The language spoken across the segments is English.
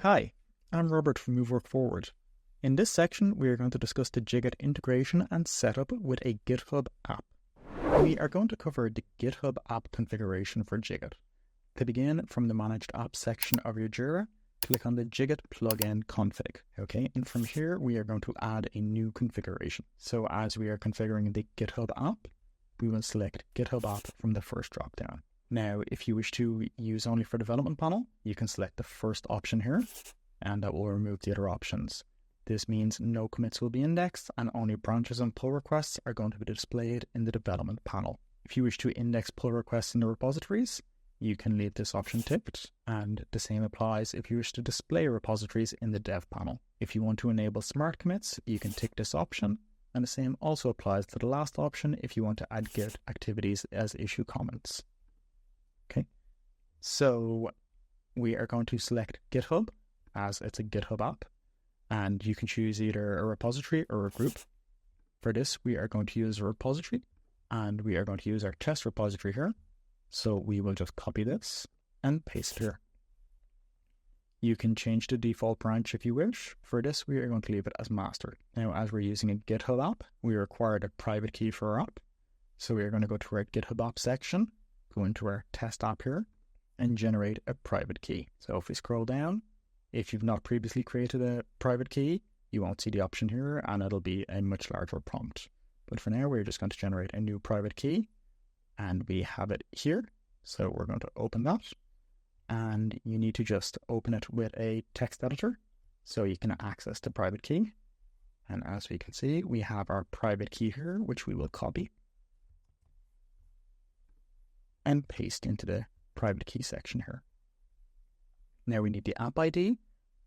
Hi, I'm Robert from Move Work Forward. In this section, we are going to discuss the Jigit integration and setup with a GitHub app. We are going to cover the GitHub App Configuration for Jigit. To begin, from the Managed Apps section of your Jira, click on the Jigit plugin config. Okay, and from here, we are going to add a new configuration. So as we are configuring the GitHub app, we will select GitHub app from the first dropdown. Now, if you wish to use only for development panel, you can select the first option here, and that will remove the other options. This means no commits will be indexed, and only branches and pull requests are going to be displayed in the development panel. If you wish to index pull requests in the repositories, you can leave this option ticked, and the same applies if you wish to display repositories in the dev panel. If you want to enable smart commits, you can tick this option, and the same also applies to the last option if you want to add Git activities as issue comments. Okay, so we are going to select GitHub as it's a GitHub app, and you can choose either a repository or a group. For this, we are going to use a repository, and we are going to use our test repository here. So we will just copy this and paste it here. You can change the default branch if you wish. For this, we are going to leave it as master. Now, as we're using a GitHub app, we require a private key for our app. So we are going to go to our GitHub App section, go into our test app here, and generate a private key. So if we scroll down, if you've not previously created a private key, you won't see the option here, and it'll be a much larger prompt. But for now, we're just going to generate a new private key, and we have it here. So we're going to open that, and you need to just open it with a text editor so you can access the private key. And as we can see, we have our private key here, which we will copy and paste into the private key section here. Now we need the app ID,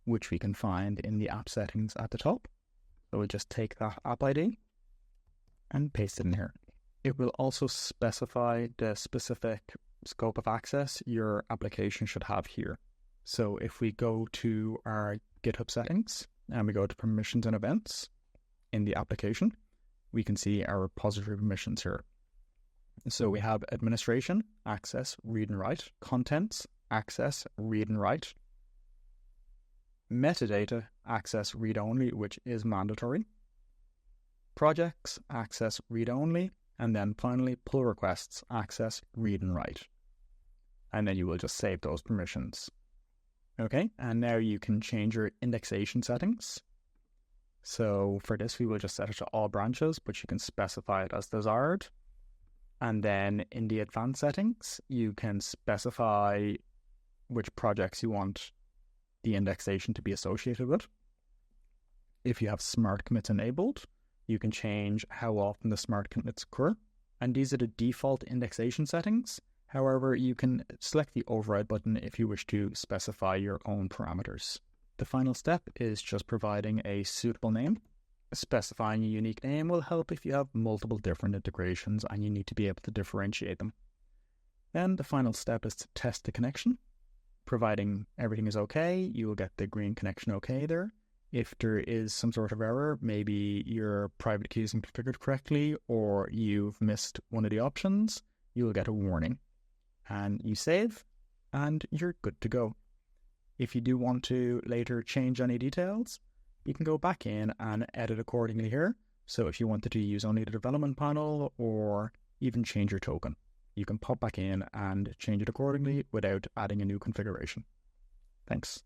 which we can find in the app settings at the top. So we'll just take that app ID and paste it in here. It will also specify the specific scope of access your application should have here. So if we go to our GitHub settings and we go to permissions and events in the application, we can see our repository permissions here. So we have administration, access, read and write, contents, access, read and write, metadata, access, read only, which is mandatory, projects, access, read only, and then finally pull requests, access, read and write. And then you will just save those permissions. Okay, and now you can change your indexation settings. So for this, we will just set it to all branches, but you can specify it as desired. And then in the advanced settings, you can specify which projects you want the indexation to be associated with. If you have smart commits enabled, you can change how often the smart commits occur. And these are the default indexation settings. However, you can select the override button if you wish to specify your own parameters. The final step is just providing a suitable name. Specifying a unique name will help if you have multiple different integrations and you need to be able to differentiate them. Then the final step is to test the connection. Providing everything is okay, you will get the green connection okay there. If there is some sort of error, maybe your private key isn't configured correctly or you've missed one of the options, you will get a warning. And you save and you're good to go. If you do want to later change any details, you can go back in and edit accordingly here. So if you wanted to use only the development panel or even change your token, you can pop back in and change it accordingly without adding a new configuration. Thanks.